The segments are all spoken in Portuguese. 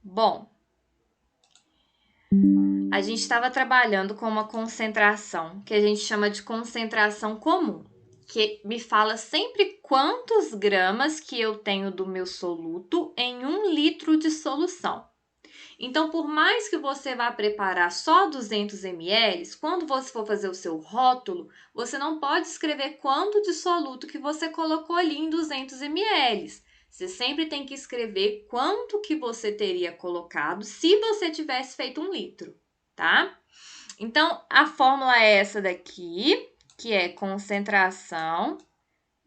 Bom, a gente estava trabalhando com uma concentração que a gente chama de concentração comum, que me fala sempre quantos gramas que eu tenho do meu soluto em 1 litro de solução. Então, por mais que você vá preparar só 200 ml, quando você for fazer o seu rótulo, você não pode escrever quanto de soluto que você colocou ali em 200 ml. Você sempre tem que escrever quanto que você teria colocado se você tivesse feito 1 litro, tá? Então, a fórmula é essa daqui, que é concentração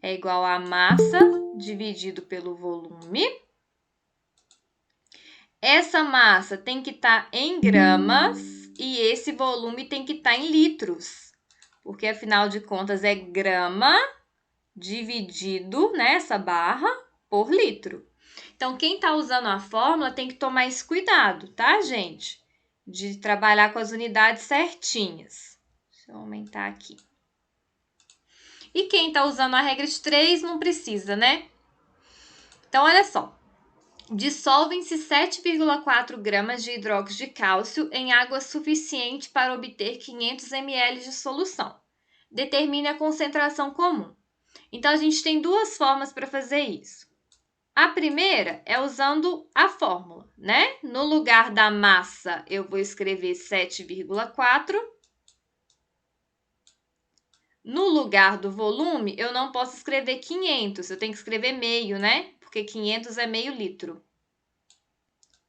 é igual a massa dividido pelo volume. Essa massa tem que estar em gramas e esse volume tem que estar em litros, porque afinal de contas é grama dividido, né, essa barra, por litro. Então, quem está usando a fórmula tem que tomar esse cuidado, tá, gente? De trabalhar com as unidades certinhas. Deixa eu aumentar aqui. E quem está usando a regra de 3 não precisa, né? Então, olha só. Dissolvem-se 7,4 gramas de hidróxido de cálcio em água suficiente para obter 500 ml de solução. Determine a concentração comum. Então, a gente tem duas formas para fazer isso. A primeira é usando a fórmula, né? No lugar da massa, eu vou escrever 7,4. No lugar do volume, eu não posso escrever 500, eu tenho que escrever meio, né? Porque 500 é meio litro.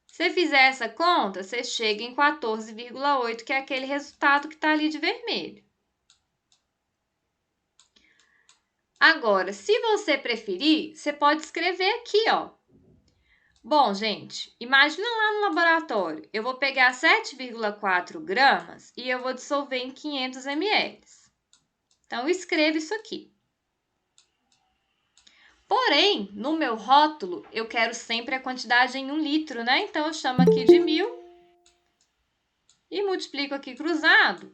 Se fizer essa conta, você chega em 14,8, que é aquele resultado que está ali de vermelho. Agora, se você preferir, você pode escrever aqui, ó. Bom, gente, imagina lá no laboratório. Eu vou pegar 7,4 gramas e eu vou dissolver em 500 ml. Então, escreva isso aqui. Porém, no meu rótulo, eu quero sempre a quantidade em 1 litro, né? Então, eu chamo aqui de 1000 e multiplico aqui cruzado,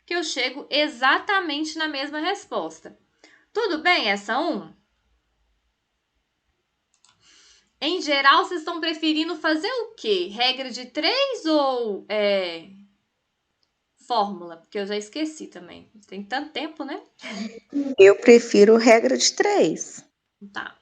que eu chego exatamente na mesma resposta. Tudo bem essa 1? Em geral, vocês estão preferindo fazer o quê? Regra de 3 ou fórmula? Porque eu já esqueci também. Tem tanto tempo, né? Eu prefiro regra de 3. Tá.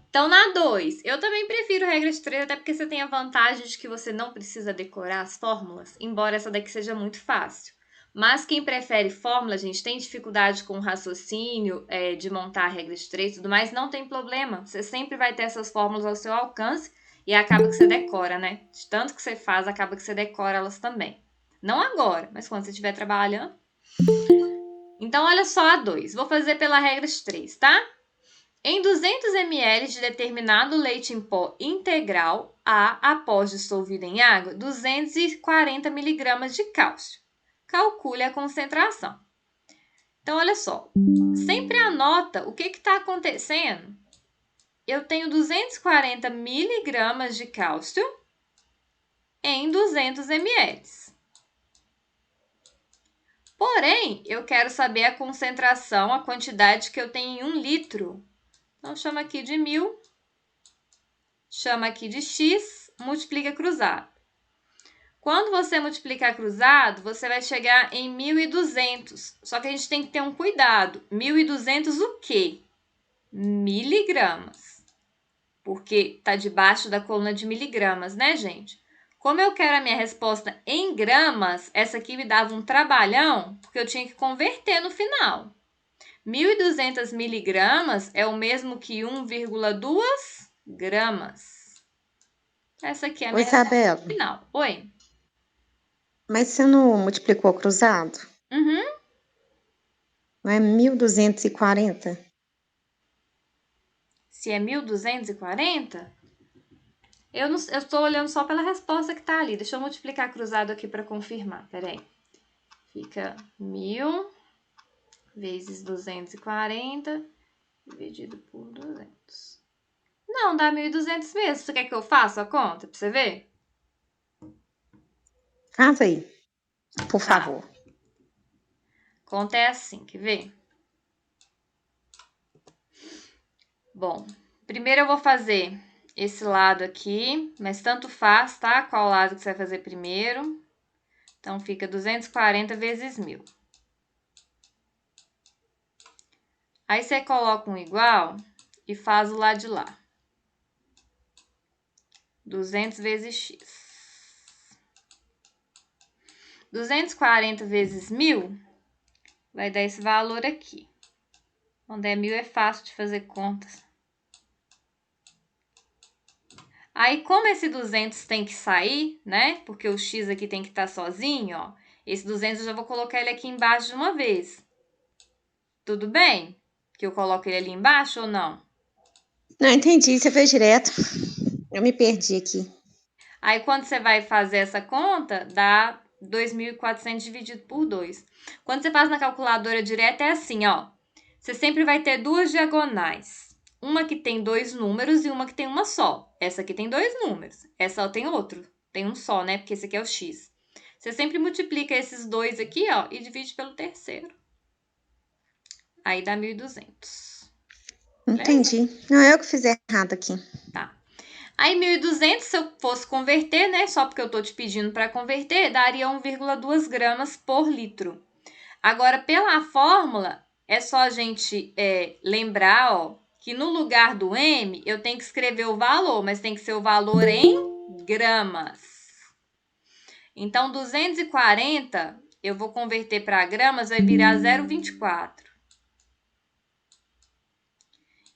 Então, na 2, eu também prefiro regra de 3, até porque você tem a vantagem de que você não precisa decorar as fórmulas, embora essa daqui seja muito fácil. Mas quem prefere fórmula, gente, tem dificuldade com o raciocínio, de montar a regra de 3 e tudo mais, não tem problema. Você sempre vai ter essas fórmulas ao seu alcance e acaba que você decora, né? De tanto que você faz, acaba que você decora elas também. Não agora, mas quando você estiver trabalhando. Então, olha só a 2. Vou fazer pela regra de 3, tá? Em 200 ml de determinado leite em pó integral, há, após dissolvido em água, 240 mg de cálcio. Calcule a concentração. Então, olha só. Sempre anota o que está acontecendo. Eu tenho 240 mg de cálcio em 200 ml. Porém, eu quero saber a concentração, a quantidade que eu tenho em 1 litro. Então, chama aqui de 1000. Chama aqui de x, multiplica cruzado. Quando você multiplicar cruzado, você vai chegar em 1.200. Só que a gente tem que ter um cuidado. 1.200 o quê? Miligramas. Porque está debaixo da coluna de miligramas, né, gente? Como eu quero a minha resposta em gramas, essa aqui me dava um trabalhão, porque eu tinha que converter no final. 1.200 miligramas é o mesmo que 1,2 gramas. Essa aqui é a Oi, minha resposta Isabela, final. Oi. mas você não multiplicou cruzado? Uhum. Não é 1.240? Se é 1.240, eu estou olhando só pela resposta que está ali. Deixa eu multiplicar cruzado aqui para confirmar. Peraí. Fica 1.000 vezes 240 dividido por 200. Não, dá 1.200 mesmo. Você quer que eu faça a conta para você ver? Faz aí, por Tá. favor. Conta é assim, quer ver? Bom, primeiro eu vou fazer esse lado aqui, mas tanto faz, tá? Qual lado que você vai fazer primeiro. Então, fica 240 vezes 1000. Aí, você coloca um igual e faz o lado de lá. 200 vezes x. 240 vezes 1000 vai dar esse valor aqui. Quando é 1000 é fácil de fazer contas. Aí, como esse 200 tem que sair, né? Porque o x aqui tem que estar sozinho, ó. Esse 200 eu já vou colocar ele aqui embaixo de uma vez. Tudo bem? Que eu coloco ele ali embaixo ou não? Não, entendi. Você fez direto. Eu me perdi aqui. Aí, quando você vai fazer essa conta, dá 2.400 dividido por 2. Quando você faz na calculadora direta, é assim, ó. Você sempre vai ter duas diagonais. Uma que tem 2 números e uma que tem uma só. Essa aqui tem 2 números. Essa tem outro. Tem um só, né? Porque esse aqui é o x. Você sempre multiplica esses dois aqui, ó, e divide pelo terceiro. Aí dá 1.200. Entendi. Não, eu que fiz errado aqui. Tá. Aí 1.200, se eu fosse converter, né? Só porque eu tô te pedindo para converter, daria 1,2 gramas por litro. Agora, pela fórmula, é só a gente lembrar, ó, que no lugar do M, eu tenho que escrever o valor, mas tem que ser o valor em gramas. Então, 240, eu vou converter para gramas, vai virar 0,24.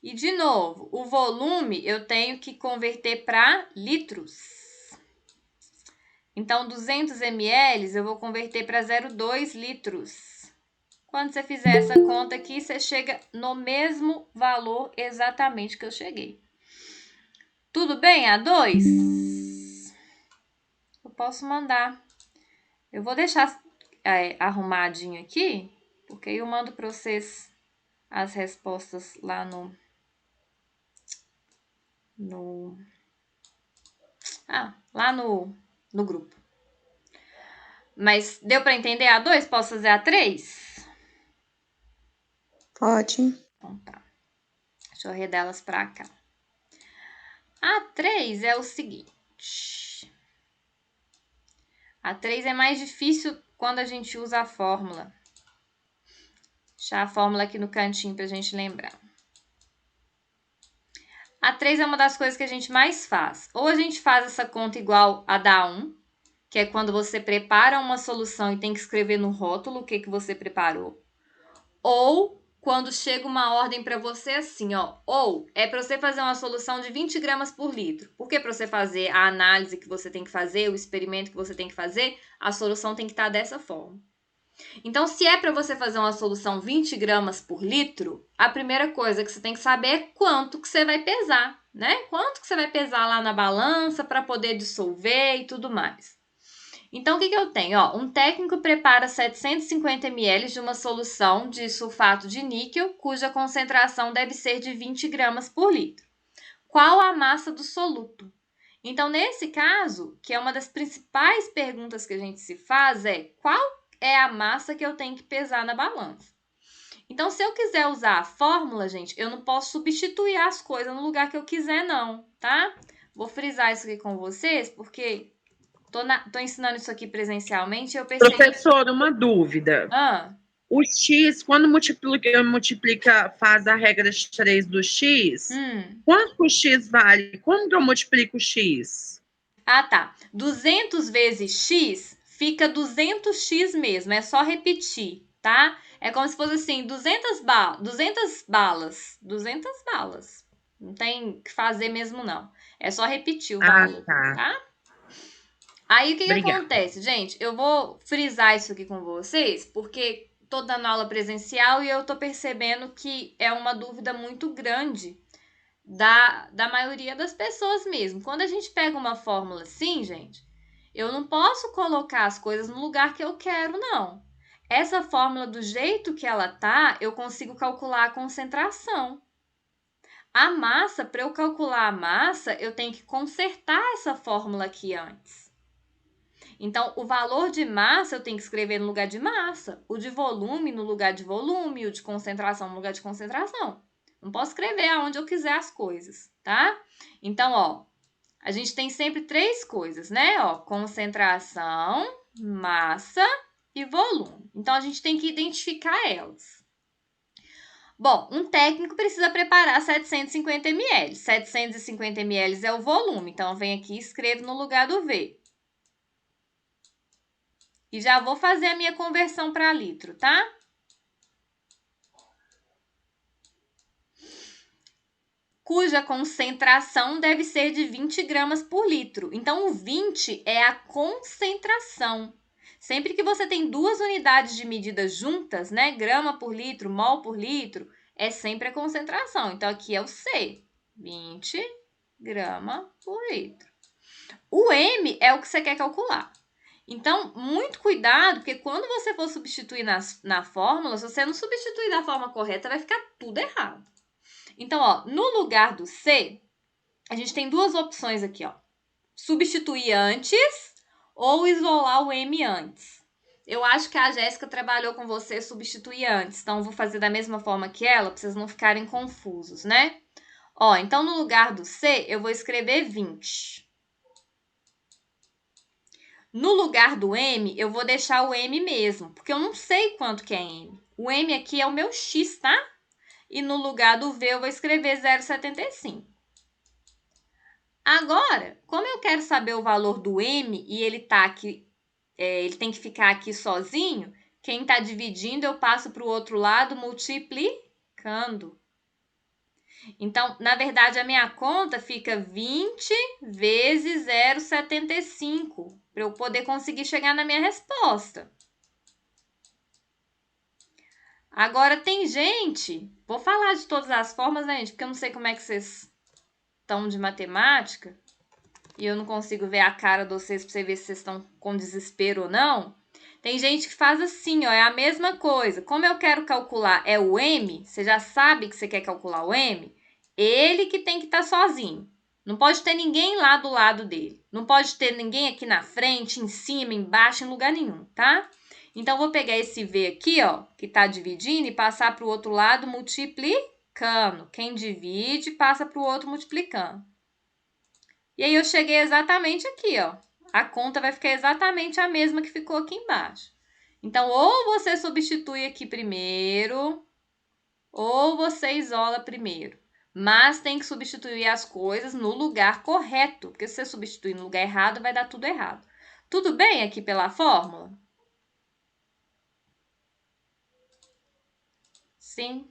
E, de novo, o volume eu tenho que converter para litros. Então, 200 ml eu vou converter para 0,2 litros. Quando você fizer essa conta aqui, você chega no mesmo valor exatamente que eu cheguei. Tudo bem, A2? Eu posso mandar. Eu vou deixar arrumadinho aqui, porque aí eu mando para vocês as respostas lá lá no grupo. Mas deu para entender A2? Posso fazer A3? Pode. Então tá. Deixa eu arredar elas para cá. A3 é o seguinte. A3 é mais difícil quando a gente usa a fórmula. Deixar a fórmula aqui no cantinho para a gente lembrar. A3 é uma das coisas que a gente mais faz. Ou a gente faz essa conta igual a da 1, que é quando você prepara uma solução e tem que escrever no rótulo o que você preparou. Ou quando chega uma ordem para você assim, ó. Ou é para você fazer uma solução de 20 gramas por litro. Porque para você fazer a análise que você tem que fazer, o experimento que você tem que fazer, a solução tem que estar dessa forma. Então, se é para você fazer uma solução 20 gramas por litro, a primeira coisa que você tem que saber é quanto que você vai pesar, né? Quanto que você vai pesar lá na balança para poder dissolver e tudo mais. Então, o que eu tenho? Ó, um técnico prepara 750 ml de uma solução de sulfato de níquel, cuja concentração deve ser de 20 gramas por litro. Qual a massa do soluto? Então, nesse caso, que é uma das principais perguntas que a gente se faz, qual é a massa que eu tenho que pesar na balança? Então, se eu quiser usar a fórmula, gente, eu não posso substituir as coisas no lugar que eu quiser, não, tá? Vou frisar isso aqui com vocês, porque tô ensinando isso aqui presencialmente e eu percebi... Professora, uma dúvida. O X, quando multiplica, faz a regra de 3 do X, quanto o X vale? Como que eu multiplico o X? Ah, tá. 200 vezes X fica 200x mesmo, é só repetir, tá? É como se fosse assim, 200 balas. 200 balas. Não tem que fazer mesmo, não. É só repetir o valor, tá? Aí, o que acontece, gente? Eu vou frisar isso aqui com vocês, porque tô dando aula presencial e eu tô percebendo que é uma dúvida muito grande da maioria das pessoas mesmo. Quando a gente pega uma fórmula assim, gente, eu não posso colocar as coisas no lugar que eu quero, não. Essa fórmula, do jeito que ela tá, eu consigo calcular a concentração. A massa, para eu calcular a massa, eu tenho que consertar essa fórmula aqui antes. Então, o valor de massa eu tenho que escrever no lugar de massa, o de volume no lugar de volume, o de concentração no lugar de concentração. Não posso escrever aonde eu quiser as coisas, tá? Então, ó, a gente tem sempre 3 coisas, né? Ó, concentração, massa e volume. Então, a gente tem que identificar elas. Bom, um técnico precisa preparar 750 ml. 750 ml é o volume, então eu venho aqui e escrevo no lugar do V. E já vou fazer a minha conversão para litro, tá? Cuja concentração deve ser de 20 gramas por litro. Então, o 20 é a concentração. Sempre que você tem 2 unidades de medida juntas, né? Grama por litro, mol por litro, é sempre a concentração. Então, aqui é o C, 20 grama por litro. O M é o que você quer calcular. Então, muito cuidado, porque quando você for substituir na fórmula, se você não substituir da forma correta, vai ficar tudo errado. Então, ó, no lugar do C, a gente tem 2 opções aqui, ó. Substituir antes ou isolar o M antes. Eu acho que a Jéssica trabalhou com você substituir antes, então eu vou fazer da mesma forma que ela, para vocês não ficarem confusos, né? Ó, então no lugar do C, eu vou escrever 20. No lugar do M, eu vou deixar o M mesmo, porque eu não sei quanto que é M. O M aqui é o meu X, tá? E no lugar do V, eu vou escrever 0,75. Agora, como eu quero saber o valor do M e ele tá aqui, ele tem que ficar aqui sozinho, quem está dividindo, eu passo para o outro lado multiplicando. Então, na verdade, a minha conta fica 20 vezes 0,75, para eu poder conseguir chegar na minha resposta. Agora, tem gente... Vou falar de todas as formas, né, gente? Porque eu não sei como é que vocês estão de matemática. E eu não consigo ver a cara de vocês para ver se vocês estão com desespero ou não. Tem gente que faz assim, ó, é a mesma coisa. Como eu quero calcular é o M, você já sabe que você quer calcular o M, ele que tem que estar sozinho. Não pode ter ninguém lá do lado dele. Não pode ter ninguém aqui na frente, em cima, embaixo, em lugar nenhum, tá? Então, vou pegar esse V aqui, ó, que está dividindo e passar para o outro lado multiplicando. Quem divide, passa para o outro multiplicando. E aí, eu cheguei exatamente aqui, ó. A conta vai ficar exatamente a mesma que ficou aqui embaixo. Então, ou você substitui aqui primeiro, ou você isola primeiro. Mas tem que substituir as coisas no lugar correto, porque se você substituir no lugar errado, vai dar tudo errado. Tudo bem aqui pela fórmula? Sim.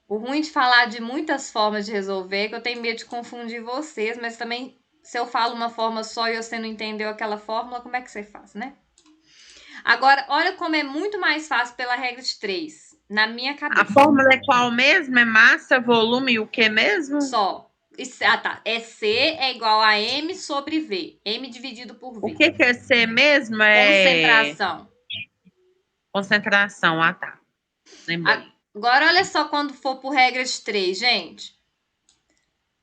O ruim de falar de muitas formas de resolver é que eu tenho medo de confundir vocês, mas também, se eu falo uma forma só e você não entendeu aquela fórmula, como é que você faz, né? Agora, olha como é muito mais fácil pela regra de 3, na minha cabeça. A fórmula é qual mesmo? É massa, volume e o que mesmo? Só. Tá. É C é igual a M sobre V. M dividido por V. O que é C mesmo? Concentração. Concentração, tá. Lembrei. Agora, olha só quando for por regra de 3, gente.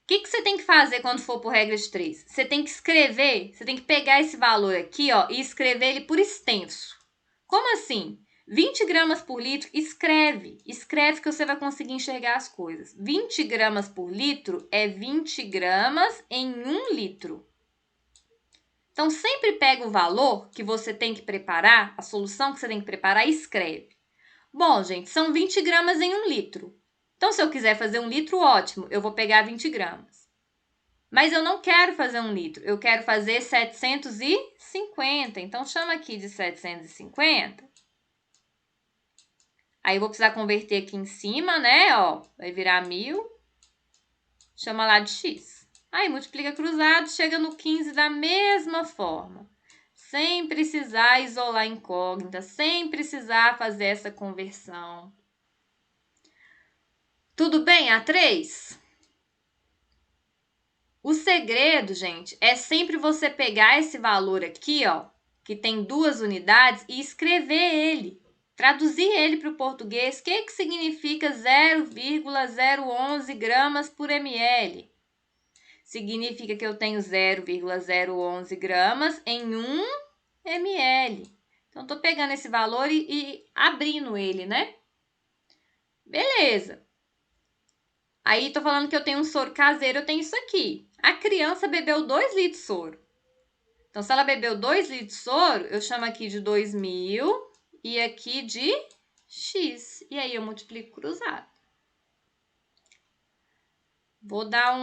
O que você tem que fazer quando for por regra de 3? Você tem que escrever, você tem que pegar esse valor aqui, ó, e escrever ele por extenso. Como assim? 20 gramas por litro, escreve que você vai conseguir enxergar as coisas. 20 gramas por litro é 20 gramas em 1 litro. Então, sempre pega o valor que você tem que preparar, a solução que você tem que preparar e escreve. Bom, gente, são 20 gramas em 1 litro. Então, se eu quiser fazer 1 litro, ótimo, eu vou pegar 20 gramas. Mas eu não quero fazer 1 litro, eu quero fazer 750. Então, chama aqui de 750. Aí, eu vou precisar converter aqui em cima, né? Ó, vai virar 1000. Chama lá de X. Aí, multiplica cruzado, chega no 15 da mesma forma. Sem precisar isolar incógnita, sem precisar fazer essa conversão. Tudo bem, A3? O segredo, gente, é sempre você pegar esse valor aqui, ó, que tem 2 unidades, e escrever ele. Traduzir ele para o português. O que significa 0,011 gramas por ml? Significa que eu tenho 0,011 gramas em 1 ml. Então, estou pegando esse valor e abrindo ele, né? Beleza. Aí, tô falando que eu tenho um soro caseiro, eu tenho isso aqui. A criança bebeu 2 litros de soro. Então, se ela bebeu 2 litros de soro, eu chamo aqui de 2.000 e aqui de X. E aí, eu multiplico cruzado. Vou dar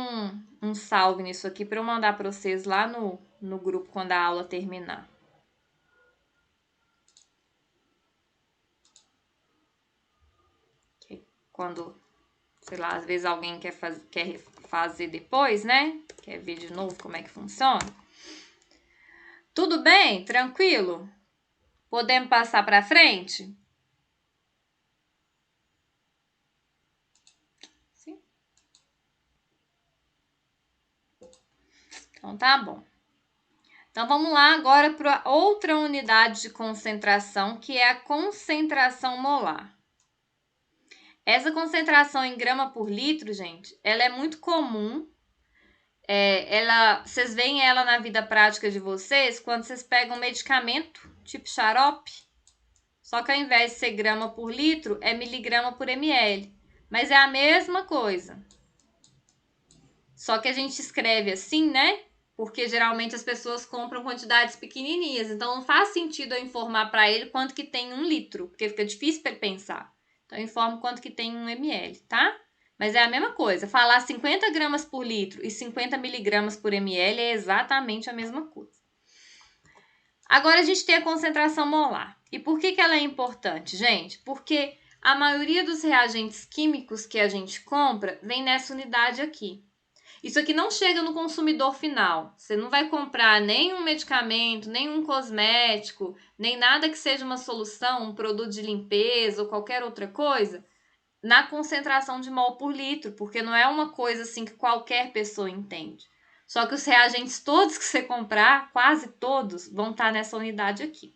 um salve nisso aqui para eu mandar para vocês lá no grupo quando a aula terminar. Quando, sei lá, às vezes alguém quer fazer depois, né? Quer ver de novo como é que funciona. Tudo bem? Tranquilo? Podemos passar para frente? Sim. Então, tá bom. Então, vamos lá agora para outra unidade de concentração, que é a concentração molar. Essa concentração em grama por litro, gente, ela é muito comum. Vocês veem ela na vida prática de vocês quando vocês pegam um medicamento, tipo xarope. Só que ao invés de ser grama por litro, é miligrama por ml. Mas é a mesma coisa. Só que a gente escreve assim, né? Porque geralmente as pessoas compram quantidades pequenininhas. Então, não faz sentido eu informar para ele quanto que tem 1 litro, porque fica difícil para ele pensar. Então, eu informo quanto que tem 1 ml, tá? Mas é a mesma coisa. Falar 50 gramas por litro e 50 miligramas por ml é exatamente a mesma coisa. Agora, a gente tem a concentração molar. E por que ela é importante, gente? Porque a maioria dos reagentes químicos que a gente compra vem nessa unidade aqui. Isso aqui não chega no consumidor final. Você não vai comprar nenhum medicamento, nenhum cosmético, nem nada que seja uma solução, um produto de limpeza ou qualquer outra coisa, na concentração de mol por litro, porque não é uma coisa assim que qualquer pessoa entende. Só que os reagentes todos que você comprar, quase todos, vão estar nessa unidade aqui.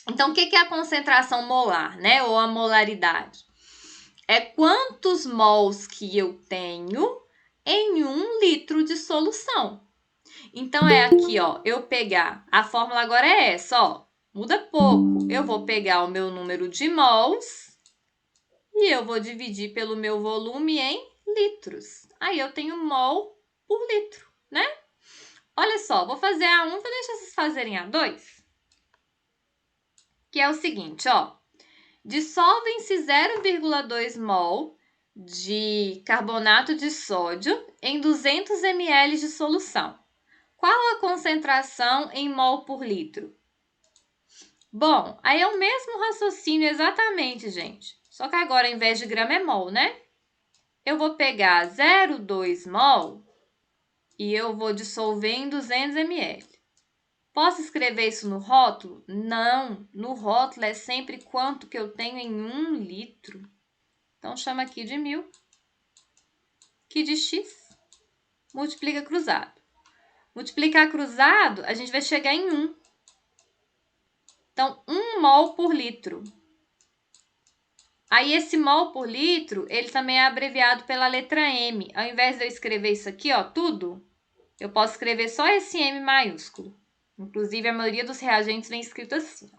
Então, o que é a concentração molar, né? Ou a molaridade? É quantos mols que eu tenho em 1 litro de solução. Então, é aqui, ó, eu pegar, a fórmula agora é essa, ó, muda pouco. Eu vou pegar o meu número de mols e eu vou dividir pelo meu volume em litros. Aí, eu tenho mol por litro, né? Olha só, vou fazer a 1, vou deixar vocês fazerem a 2. Que é o seguinte, ó. Dissolvem-se 0,2 mol de carbonato de sódio em 200 ml de solução. Qual a concentração em mol por litro? Bom, aí é o mesmo raciocínio exatamente, gente. Só que agora, ao invés de grama, é mol, né? Eu vou pegar 0,2 mol e eu vou dissolver em 200 ml. Posso escrever isso no rótulo? Não, no rótulo é sempre quanto que eu tenho em 1 litro. Então, chama aqui de 1.000, aqui de X, multiplica cruzado. Multiplicar cruzado, a gente vai chegar em 1. Então, 1 mol por litro. Aí, esse mol por litro, ele também é abreviado pela letra M. Ao invés de eu escrever isso aqui, ó, tudo, eu posso escrever só esse M maiúsculo. Inclusive, a maioria dos reagentes vem escrito assim.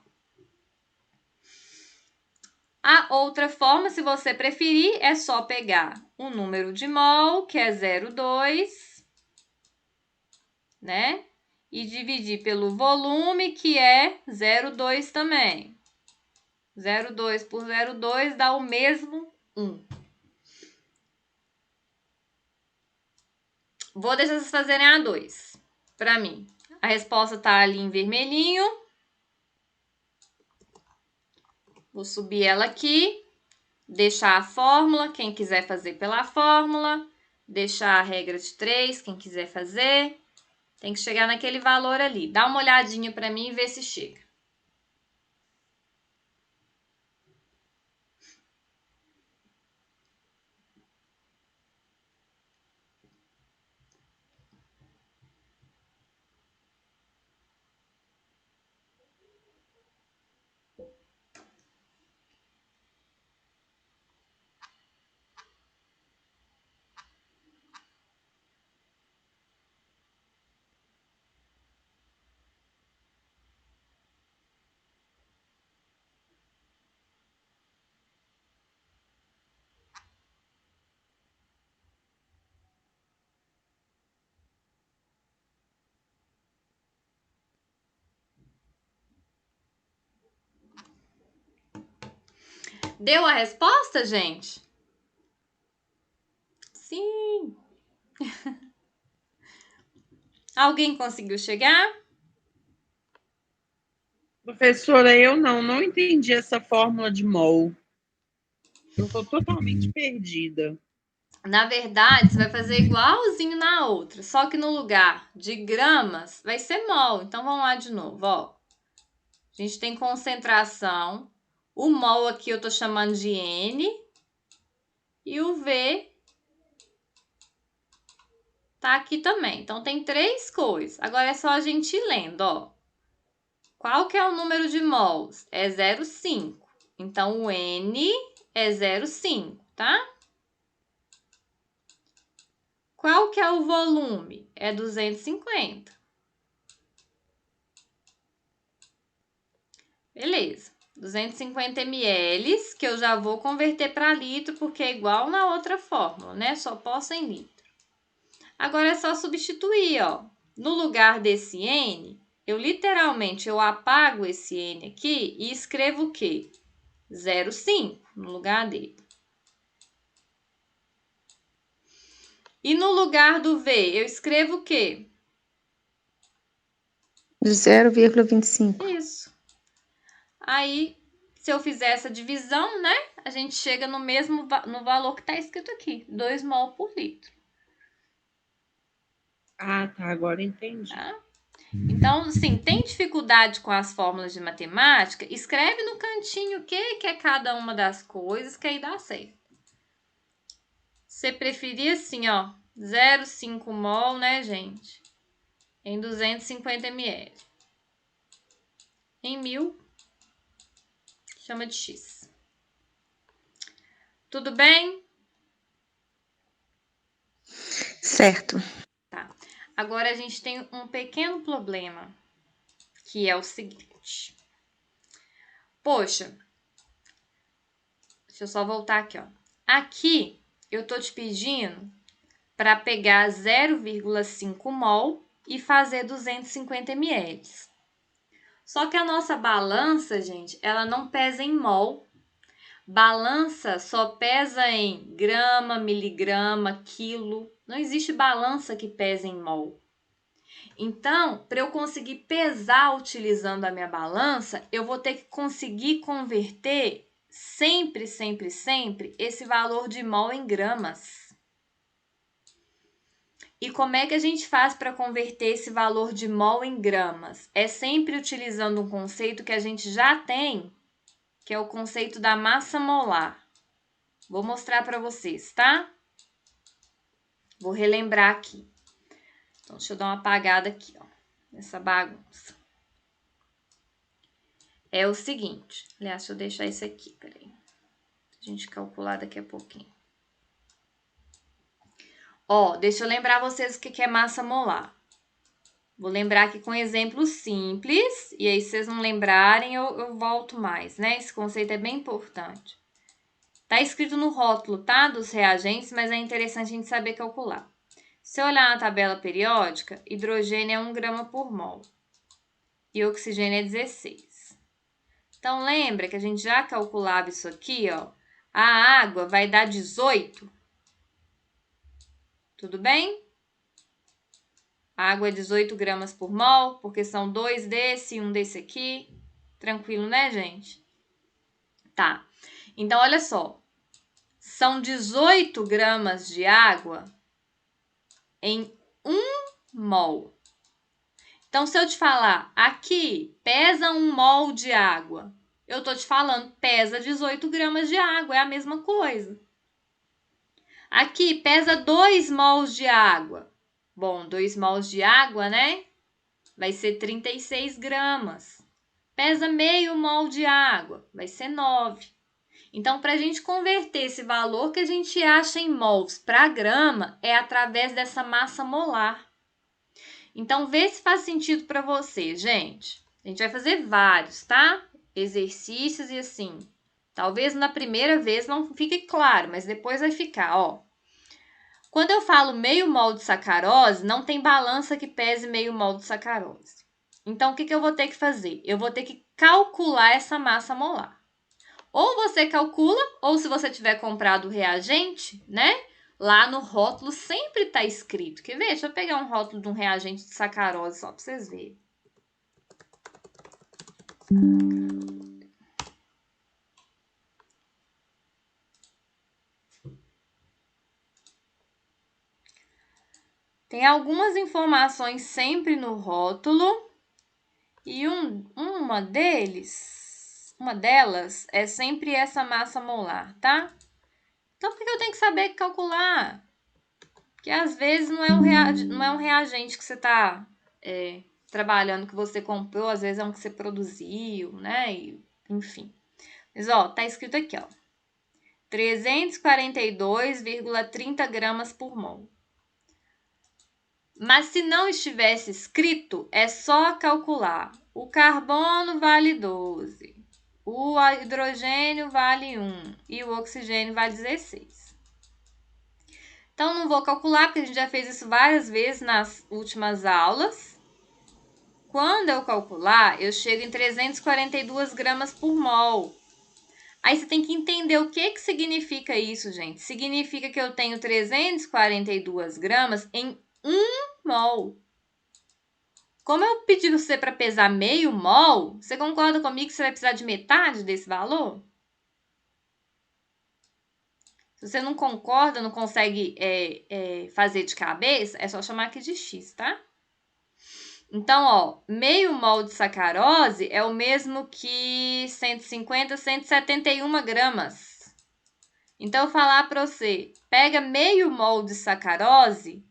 A outra forma, se você preferir, é só pegar o número de mol, que é 0,2, né? E dividir pelo volume, que é 0,2 também. 0,2 por 0,2 dá o mesmo 1. Vou deixar vocês fazerem a 2 para mim. A resposta está ali em vermelhinho. Vou subir ela aqui. Deixar a fórmula, quem quiser fazer pela fórmula. Deixar a regra de 3, quem quiser fazer. Tem que chegar naquele valor ali. Dá uma olhadinha para mim e vê se chega. Deu a resposta, gente? Sim. Alguém conseguiu chegar? Professora, eu não entendi essa fórmula de mol. Eu estou totalmente perdida. Na verdade, você vai fazer igualzinho na outra, só que no lugar de gramas vai ser mol. Então, vamos lá de novo, ó. A gente tem concentração. O mol aqui eu tô chamando de N. E o V tá aqui também. Então, tem 3 coisas. Agora, é só a gente ir lendo, ó. Qual que é o número de mols? É 0,5. Então, o N é 0,5, tá? Qual que é o volume? É 250. Beleza. 250 ml, que eu já vou converter para litro, porque é igual na outra fórmula, né? Só posso em litro. Agora é só substituir, ó. No lugar desse N, eu apago esse N aqui e escrevo o quê? 0,5 no lugar dele. E no lugar do V, eu escrevo o quê? 0,25. Isso. Aí, se eu fizer essa divisão, né? A gente chega no mesmo no valor que está escrito aqui, 2 mol por litro. Ah, tá. Agora entendi. Tá? Então, assim, tem dificuldade com as fórmulas de matemática? Escreve no cantinho o que é cada uma das coisas, que aí dá certo. Você preferia assim, ó, 0,5 mol, né, gente? Em 250 ml. Em 1000, chama de X. Tudo bem? Certo. Tá. Agora a gente tem um pequeno problema, que é o seguinte. Poxa, deixa eu só voltar aqui, ó. Aqui eu tô te pedindo para pegar 0,5 mol e fazer 250 ml. Só que a nossa balança, gente, ela não pesa em mol. Balança só pesa em grama, miligrama, quilo. Não existe balança que pese em mol. Então, para eu conseguir pesar utilizando a minha balança, eu vou ter que conseguir converter sempre esse valor de mol em gramas. E como é que a gente faz para converter esse valor de mol em gramas? É sempre utilizando um conceito que a gente já tem, que é o conceito da massa molar. Vou mostrar para vocês, tá? Vou relembrar aqui. Então, deixa eu dar uma apagada aqui, ó, nessa bagunça. É o seguinte, aliás, deixa eu deixar isso aqui, peraí. A gente calcular daqui a pouquinho. Ó, deixa eu lembrar vocês o que é massa molar. Vou lembrar aqui com exemplos simples, e aí se vocês não lembrarem, eu volto mais, né? Esse conceito é bem importante. Tá escrito no rótulo, tá? Dos reagentes, mas é interessante a gente saber calcular. Se eu olhar na tabela periódica, hidrogênio é 1 grama por mol e oxigênio é 16. Então, lembra que a gente já calculava isso aqui, ó. A água vai dar 18. Tudo bem? A água é 18 gramas por mol, porque são 2 desse e 1 desse aqui. Tranquilo, né, gente? Tá. Então, olha só. São 18 gramas de água em 1 mol. Então, se eu te falar, aqui, pesa 1 mol de água. Eu tô te falando, pesa 18 gramas de água. É a mesma coisa. Aqui, pesa 2 mols de água. Bom, 2 mols de água, né? Vai ser 36 gramas. Pesa meio mol de água. Vai ser 9. Então, para a gente converter esse valor que a gente acha em mols para grama, é através dessa massa molar. Então, vê se faz sentido para você, gente. A gente vai fazer vários, tá? Exercícios e assim. Talvez na primeira vez não fique claro, mas depois vai ficar, ó. Quando eu falo meio mol de sacarose, não tem balança que pese meio mol de sacarose. Então, o que eu vou ter que fazer? Eu vou ter que calcular essa massa molar. Ou você calcula, ou se você tiver comprado o reagente, né? Lá no rótulo sempre está escrito. Quer ver? Deixa eu pegar um rótulo de um reagente de sacarose só para vocês verem. Tem algumas informações sempre no rótulo e uma delas é sempre essa massa molar, tá? Então, por que eu tenho que saber calcular? Porque às vezes não é um reagente que você está trabalhando, que você comprou, às vezes é um que você produziu, né? Enfim. Mas, ó, tá escrito aqui, ó. 342,30 gramas por mol. Mas se não estivesse escrito, é só calcular. O carbono vale 12, o hidrogênio vale 1 e o oxigênio vale 16. Então, não vou calcular, porque a gente já fez isso várias vezes nas últimas aulas. Quando eu calcular, eu chego em 342 gramas por mol. Aí você tem que entender o que significa isso, gente. Significa que eu tenho 342 gramas em 1 mol. Como eu pedi você para pesar meio mol, você concorda comigo que você vai precisar de metade desse valor? Se você não concorda, não consegue fazer de cabeça, é só chamar aqui de X, tá? Então, ó, meio mol de sacarose é o mesmo que 150, 171 gramas. Então, eu falar para você, pega meio mol de sacarose,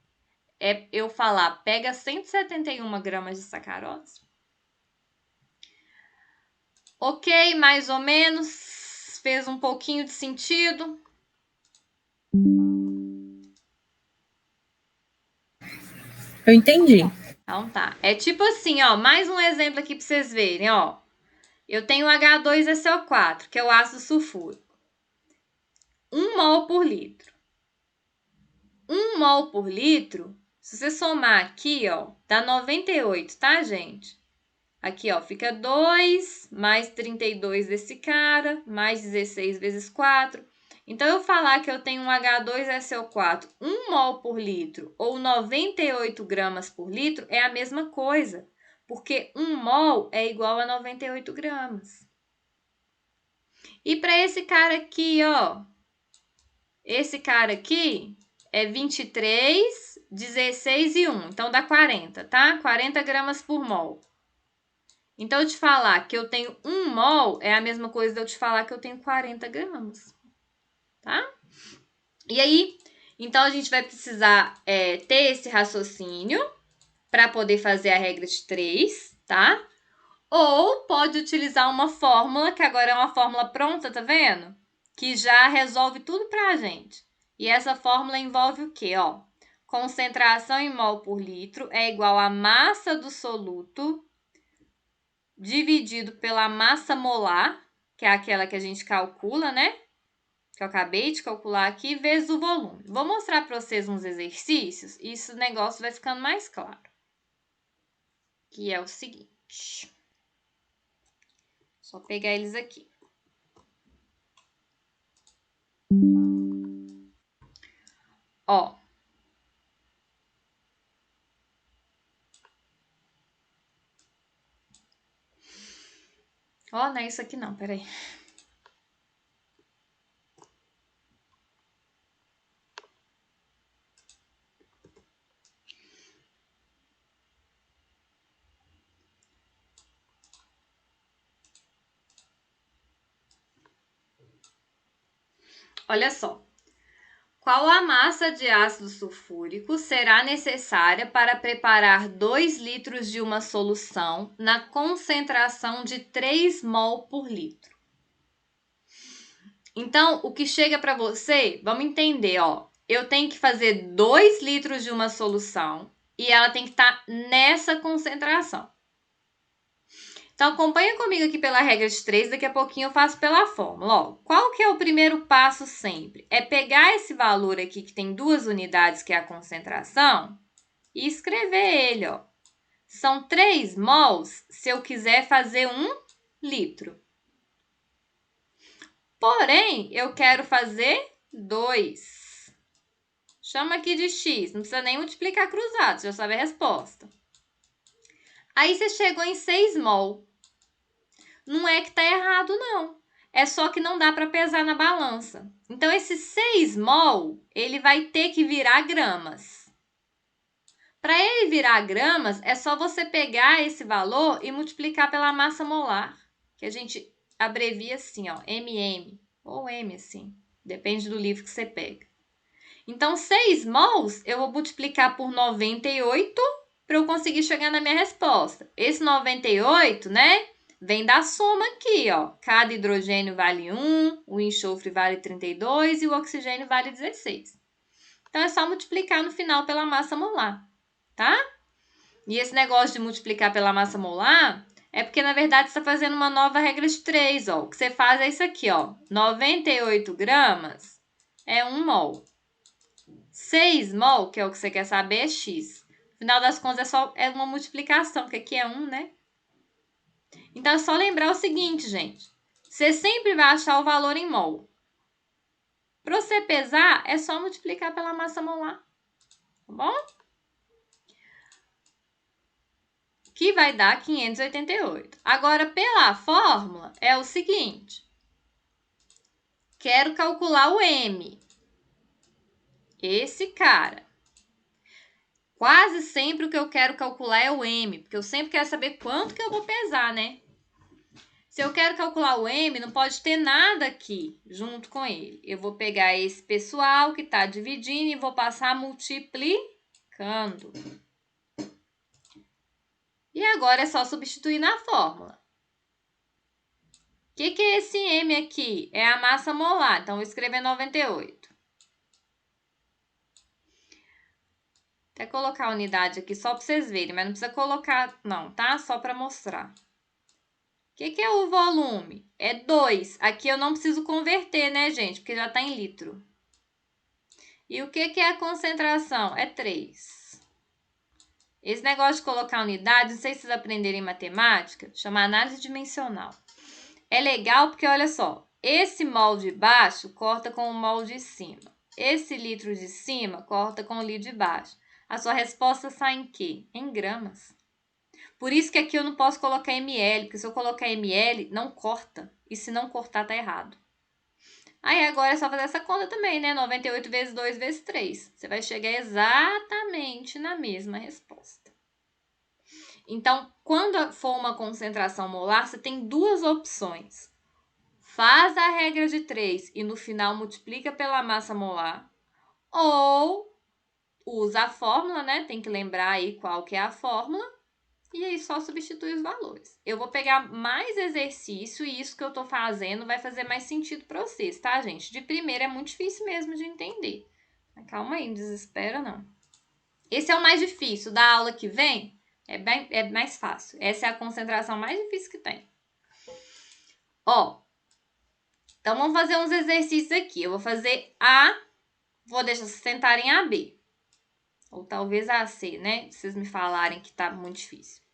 é eu falar, pega 171 gramas de sacarose. Ok, mais ou menos, fez um pouquinho de sentido. Eu entendi. Então tá. É tipo assim, ó, mais um exemplo aqui para vocês verem, ó. Eu tenho H2SO4, que é o ácido sulfúrico. 1 mol por litro. 1 mol por litro, se você somar aqui, ó, dá 98, tá, gente? Aqui, ó, fica 2 mais 32 desse cara, mais 16 vezes 4. Então, eu falar que eu tenho um H2SO4, 1 mol por litro ou 98 gramas por litro é a mesma coisa, porque 1 mol é igual a 98 gramas. E para esse cara aqui, ó, esse cara aqui é 23, 16 e 1, então dá 40, tá? 40 gramas por mol. Então, eu te falar que eu tenho 1 mol é a mesma coisa de eu te falar que eu tenho 40 gramas, tá? E aí, então, a gente vai precisar ter esse raciocínio para poder fazer a regra de 3, tá? Ou pode utilizar uma fórmula, que agora é uma fórmula pronta, tá vendo? Que já resolve tudo pra gente. E essa fórmula envolve o quê? Ó, concentração em mol por litro é igual à massa do soluto dividido pela massa molar, que é aquela que a gente calcula, né? Que eu acabei de calcular aqui, vezes o volume. Vou mostrar para vocês uns exercícios e esse negócio vai ficando mais claro. Que é o seguinte. Só pegar eles aqui. Ó. Ó, não é isso aqui não, peraí. Olha só. Qual a massa de ácido sulfúrico será necessária para preparar 2 litros de uma solução na concentração de 3 mol por litro? Então, o que chega para você, vamos entender, ó. Eu tenho que fazer 2 litros de uma solução e ela tem que estar nessa concentração. Então, acompanha comigo aqui pela regra de 3, daqui a pouquinho eu faço pela fórmula. Ó, qual que é o primeiro passo sempre? É pegar esse valor aqui que tem 2 unidades, que é a concentração, e escrever ele, ó. São 3 mols se eu quiser fazer 1 litro. Porém, eu quero fazer 2. Chama aqui de x. Não precisa nem multiplicar cruzado, você já sabe a resposta. Aí você chegou em 6 mol. Não é que tá errado, não. É só que não dá para pesar na balança. Então, esse 6 mol, ele vai ter que virar gramas. Para ele virar gramas, é só você pegar esse valor e multiplicar pela massa molar, que a gente abrevia assim, ó, MM, ou M assim, depende do livro que você pega. Então, 6 mols eu vou multiplicar por 98 para eu conseguir chegar na minha resposta. Esse 98, né, vem da soma aqui, ó. Cada hidrogênio vale 1, o enxofre vale 32 e o oxigênio vale 16. Então, é só multiplicar no final pela massa molar, tá? E esse negócio de multiplicar pela massa molar é porque, na verdade, você está fazendo uma nova regra de 3, ó. O que você faz é isso aqui, ó. 98 gramas é 1 mol. 6 mol, que é o que você quer saber, é x. No final das contas, é uma multiplicação, porque aqui é 1, né? Então, é só lembrar o seguinte, gente. Você sempre vai achar o valor em mol. Para você pesar, é só multiplicar pela massa molar. Tá bom? Que vai dar 588. Agora, pela fórmula, é o seguinte. Quero calcular o M. Esse cara. Quase sempre o que eu quero calcular é o M, porque eu sempre quero saber quanto que eu vou pesar, né? Se eu quero calcular o M, não pode ter nada aqui junto com ele. Eu vou pegar esse pessoal que está dividindo e vou passar multiplicando. E agora é só substituir na fórmula. O que é esse M aqui? É a massa molar, então vou escrever 98. Até colocar a unidade aqui só para vocês verem, mas não precisa colocar não, tá? Só para mostrar. O que é o volume? É 2. Aqui eu não preciso converter, né, gente? Porque já está em litro. E o que é a concentração? É 3. Esse negócio de colocar unidade, não sei se vocês aprenderem matemática, chama análise dimensional. É legal porque, olha só, esse mol de baixo corta com o mol de cima. Esse litro de cima corta com o litro de baixo. A sua resposta sai em quê? Em gramas. Por isso que aqui eu não posso colocar ml, porque se eu colocar ml, não corta. E se não cortar, tá errado. Aí agora é só fazer essa conta também, né? 98 vezes 2 vezes 3. Você vai chegar exatamente na mesma resposta. Então, quando for uma concentração molar, você tem duas opções. Faz a regra de 3 e no final multiplica pela massa molar. Ou usa a fórmula, né? Tem que lembrar aí qual que é a fórmula. E aí só substitui os valores. Eu vou pegar mais exercício e isso que eu tô fazendo vai fazer mais sentido para vocês, tá, gente? De primeira é muito difícil mesmo de entender. Mas calma aí, não desespera não. Esse é o mais difícil. Da aula que vem é mais fácil. Essa é a concentração mais difícil que tem. Ó, então vamos fazer uns exercícios aqui. Eu vou fazer A, vou deixar vocês tentarem AB. Ou talvez AC, né? Se vocês me falarem que tá muito difícil.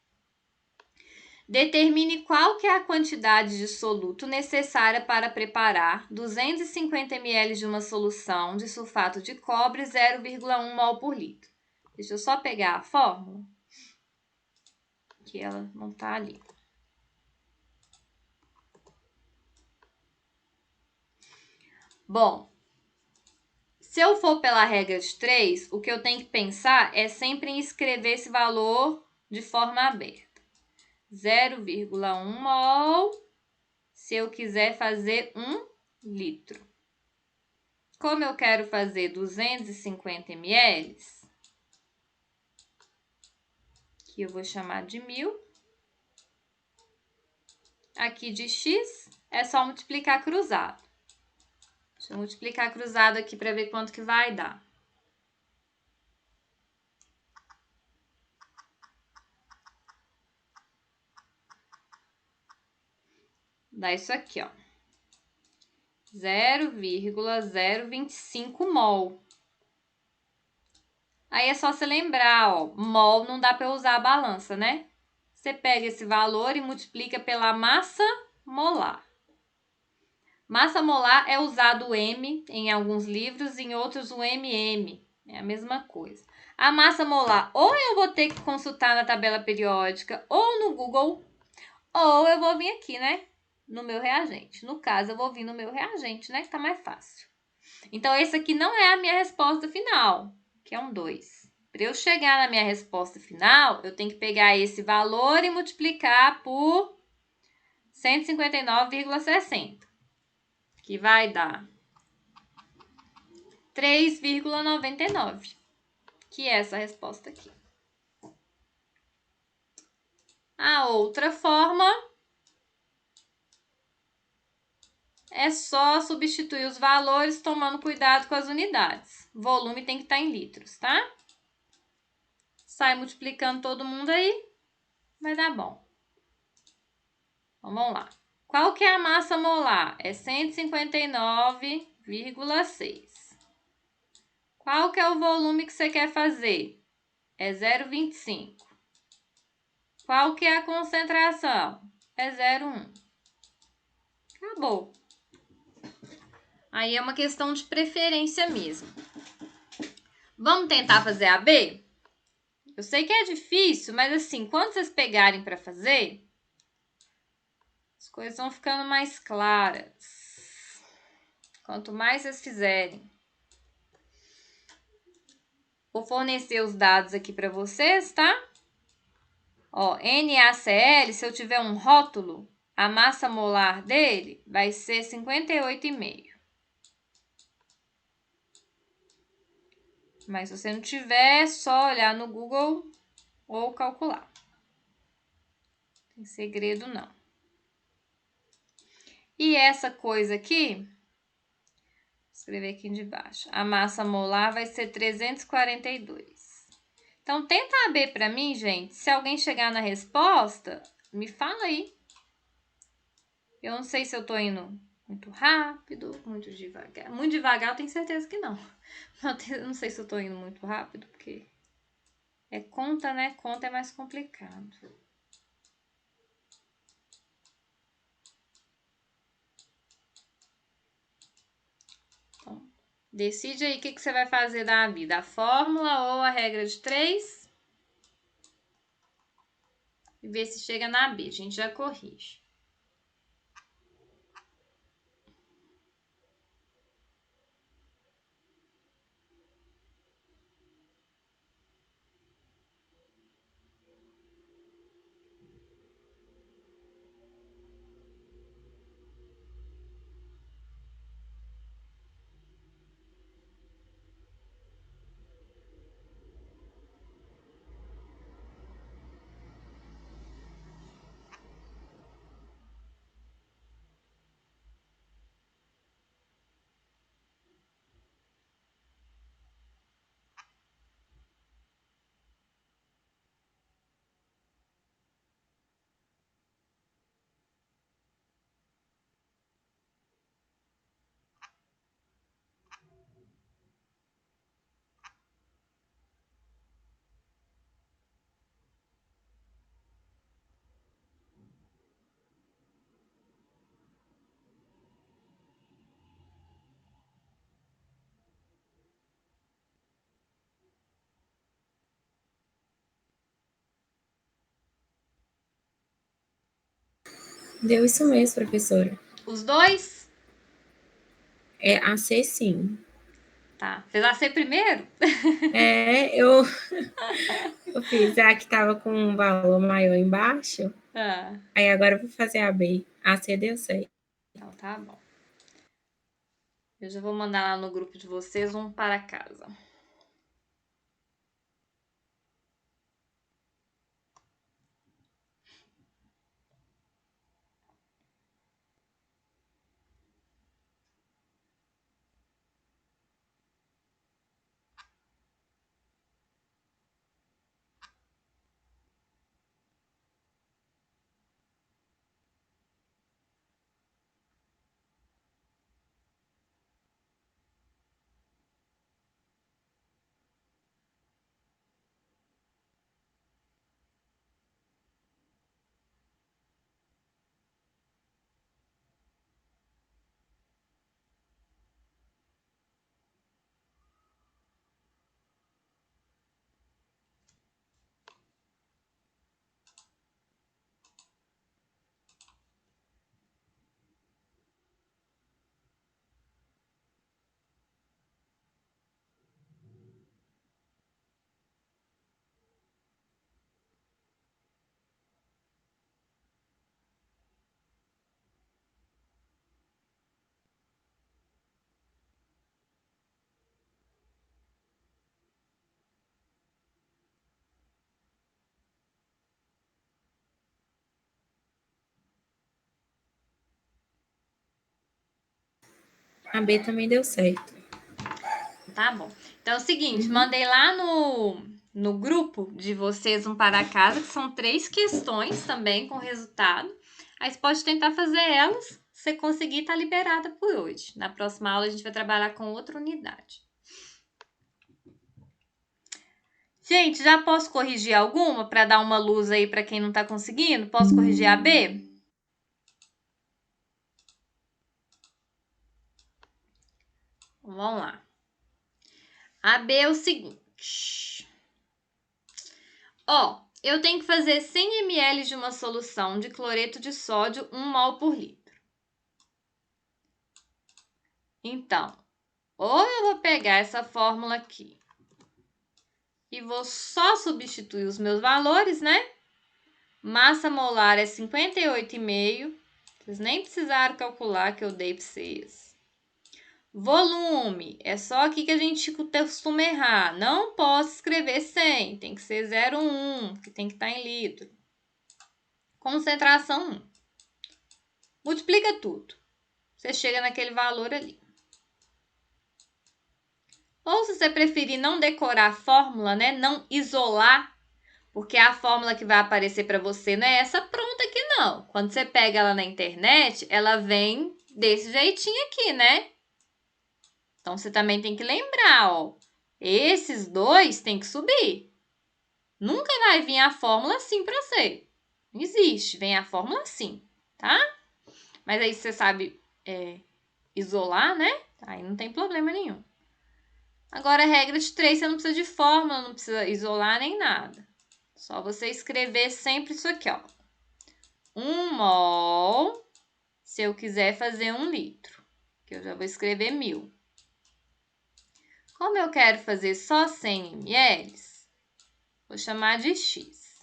Determine qual que é a quantidade de soluto necessária para preparar 250 ml de uma solução de sulfato de cobre 0,1 mol por litro. Deixa eu só pegar a fórmula, que ela não está ali. Bom, se eu for pela regra de 3, o que eu tenho que pensar é sempre em escrever esse valor de forma aberta. 0,1 mol, se eu quiser fazer 1 litro. Como eu quero fazer 250 ml, que eu vou chamar de 1000, aqui de x é só multiplicar cruzado. Deixa eu multiplicar cruzado aqui para ver quanto que vai dar. Dá isso aqui, ó. 0,025 mol. Aí é só você lembrar, ó, mol não dá para usar a balança, né? Você pega esse valor e multiplica pela massa molar. Massa molar é usado o M em alguns livros, em outros o MM. É a mesma coisa. A massa molar, ou eu vou ter que consultar na tabela periódica, ou no Google, ou eu vou vir aqui, né? No meu reagente. No caso, eu vou vir no meu reagente, né? Que tá mais fácil. Então, esse aqui não é a minha resposta final, que é um 2. Para eu chegar na minha resposta final, eu tenho que pegar esse valor e multiplicar por 159,60, que vai dar 3,99, que é essa resposta aqui. A outra forma é só substituir os valores tomando cuidado com as unidades. O volume tem que estar em litros, tá? Sai multiplicando todo mundo aí, vai dar bom. Então, vamos lá. Qual que é a massa molar? É 159,6. Qual que é o volume que você quer fazer? É 0,25. Qual que é a concentração? É 0,1. Acabou. Aí é uma questão de preferência mesmo. Vamos tentar fazer a B? Eu sei que é difícil, mas assim, quando vocês pegarem para fazer, as coisas vão ficando mais claras. Quanto mais vocês fizerem. Vou fornecer os dados aqui para vocês, tá? Ó, NaCl, se eu tiver um rótulo, a massa molar dele vai ser 58,5. Mas se você não tiver, é só olhar no Google ou calcular. Não tem segredo, não. E essa coisa aqui, vou escrever aqui de baixo. A massa molar vai ser 342. Então, tenta a B para mim, gente. Se alguém chegar na resposta, me fala aí. Eu não sei se eu tô indo muito rápido, muito devagar. Muito devagar, eu tenho certeza que não. Eu não sei se eu tô indo muito rápido, porque é conta, né? Conta é mais complicado. Então, decide aí o que você vai fazer da vida. A fórmula ou a regra de 3. E ver se chega na B. A gente já corrige. Deu isso mesmo, professora. Os dois? É a C, sim. Tá. Fez a C primeiro? Eu fiz a que tava com um valor maior embaixo. Aí agora eu vou fazer a B. A C deu certo. Então tá bom. Eu já vou mandar lá no grupo de vocês um para casa. A B também deu certo. Tá bom. Então é o seguinte, mandei lá no grupo de vocês um para casa, que são 3 questões também com resultado. Aí você pode tentar fazer elas, se você conseguir, tá liberada por hoje. Na próxima aula a gente vai trabalhar com outra unidade. Gente, já posso corrigir alguma para dar uma luz aí para quem não tá conseguindo? Posso corrigir a B? Vamos lá. A B é o seguinte. Ó, eu tenho que fazer 100 ml de uma solução de cloreto de sódio, 1 mol por litro. Então, ou eu vou pegar essa fórmula aqui e vou só substituir os meus valores, né? Massa molar é 58,5. Vocês nem precisaram calcular que eu dei para vocês. Volume, é só aqui que a gente costuma errar. Não posso escrever 100, tem que ser 0,1, que tem que estar em litro. Concentração 1. Multiplica tudo. Você chega naquele valor ali. Ou se você preferir não decorar a fórmula, né? Não isolar, porque a fórmula que vai aparecer para você não é essa pronta aqui, não. Quando você pega ela na internet, ela vem desse jeitinho aqui, né? Então, você também tem que lembrar, ó. Esses dois tem que subir. Nunca vai vir a fórmula assim para você. Não existe. Vem a fórmula assim, tá? Mas aí você sabe isolar, né? Aí não tem problema nenhum. Agora, a regra de 3, você não precisa de fórmula, não precisa isolar nem nada. Só você escrever sempre isso aqui, ó. 1 mol, se eu quiser fazer 1 litro. Que eu já vou escrever 1000. Como eu quero fazer só 100 ml, vou chamar de X.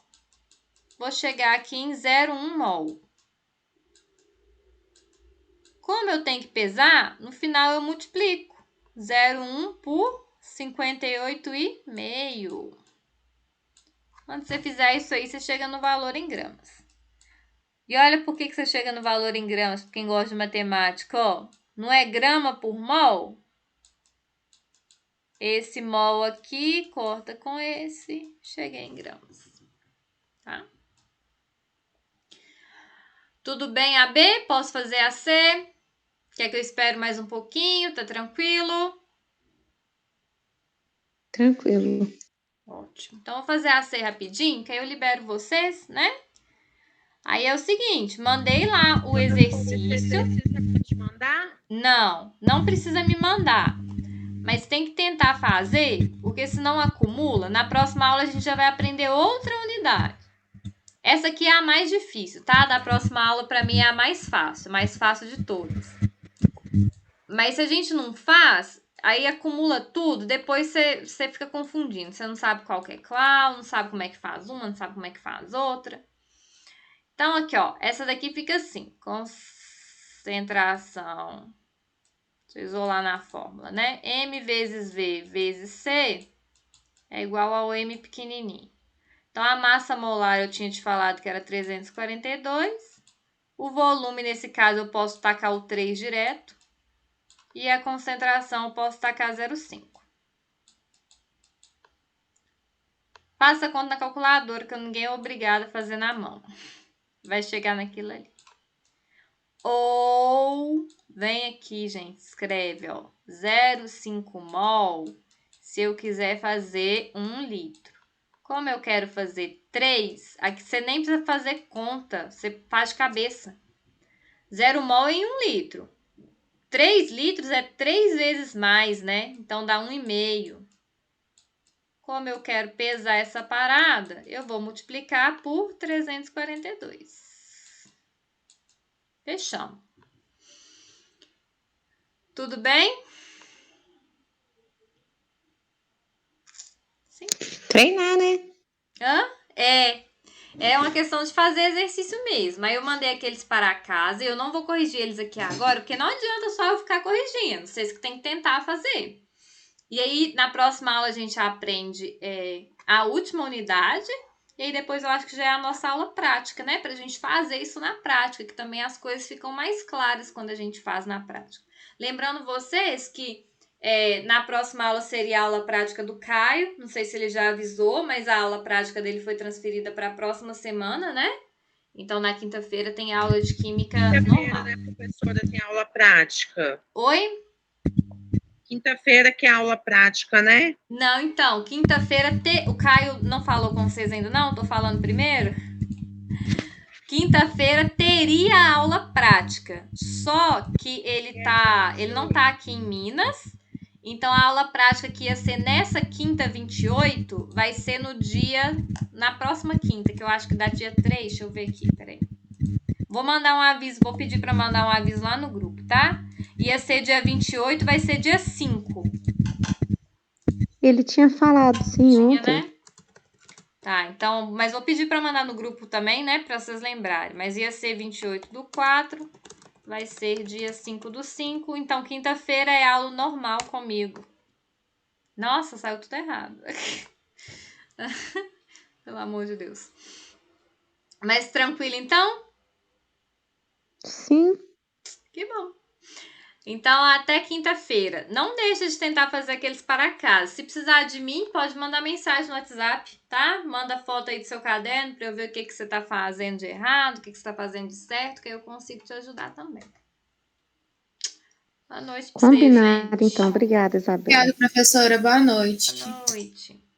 Vou chegar aqui em 0,1 mol. Como eu tenho que pesar, no final eu multiplico. 0,1 por 58,5. Quando você fizer isso aí, você chega no valor em gramas. E olha por que você chega no valor em gramas, para quem gosta de matemática, ó. Não é grama por mol? Esse mol aqui corta com esse, cheguei em gramas. Tá? Tudo bem, a B? Posso fazer a C? Quer que eu espere mais um pouquinho? Tá tranquilo? Tranquilo. Ótimo. Então, vou fazer a C rapidinho, que aí eu libero vocês, né? Aí é o seguinte, mandei lá o exercício. Precisa te mandar? Não precisa me mandar. Mas tem que tentar fazer, porque senão acumula. Na próxima aula a gente já vai aprender outra unidade. Essa aqui é a mais difícil, tá? Da próxima aula, para mim, é a mais fácil de todas. Mas se a gente não faz, aí acumula tudo, depois você fica confundindo. Você não sabe qual que é qual, não sabe como é que faz uma, não sabe como é que faz outra. Então, aqui, ó, essa daqui fica assim, concentração, deixa eu isolar na fórmula, né? M vezes V vezes C é igual ao M pequenininho. Então, a massa molar eu tinha te falado que era 342. O volume, nesse caso, eu posso tacar o 3 direto. E a concentração eu posso tacar 0,5. Faça a conta na calculadora, que ninguém é obrigado a fazer na mão. Vai chegar naquilo ali. Ou, vem aqui, gente, escreve, ó, 0,5 mol, se eu quiser fazer 1 litro. Como eu quero fazer 3, aqui você nem precisa fazer conta, você faz de cabeça. 0 mol em 1 litro. 3 litros é 3 vezes mais, né? Então, dá 1,5. Como eu quero pesar essa parada, eu vou multiplicar por 342. Fechamos. Tudo bem? Sim. Treinar, né? É uma questão de fazer exercício mesmo. Aí eu mandei aqueles para casa e eu não vou corrigir eles aqui agora, porque não adianta só eu ficar corrigindo. Vocês que tem que tentar fazer. E aí, na próxima aula, a gente aprende a última unidade. E aí, depois eu acho que já é a nossa aula prática, né? Pra gente fazer isso na prática, que também as coisas ficam mais claras quando a gente faz na prática. Lembrando vocês que na próxima aula seria a aula prática do Caio. Não sei se ele já avisou, mas a aula prática dele foi transferida para a próxima semana, né? Então, na quinta-feira tem aula de química normal. Né, professora, tem aula prática. Oi? Quinta-feira que é aula prática, né? Não, então, quinta-feira o Caio não falou com vocês ainda não? Tô falando primeiro? Quinta-feira teria aula prática, só que ele não tá aqui em Minas, então a aula prática que ia ser nessa quinta 28 vai ser na próxima quinta, que eu acho que dá dia 3, deixa eu ver aqui, peraí. Vou pedir para mandar um aviso lá no grupo, tá? Ia ser dia 28, vai ser dia 5. Ele tinha falado, sim, ontem. Né? Tá, então, mas vou pedir para mandar no grupo também, né, para vocês lembrarem. Mas ia ser 28/4, vai ser dia 5/5, então quinta-feira é aula normal comigo. Nossa, saiu tudo errado. Pelo amor de Deus. Mas tranquilo, então? Sim. Que bom. Então, até quinta-feira. Não deixa de tentar fazer aqueles para casa. Se precisar de mim, pode mandar mensagem no WhatsApp, tá? Manda foto aí do seu caderno para eu ver o que você tá fazendo de errado, o que você tá fazendo de certo, que eu consigo te ajudar também. Boa noite pra Combinado, você, gente. então. Obrigada, Isabel. Obrigada, professora. Boa noite. Boa noite.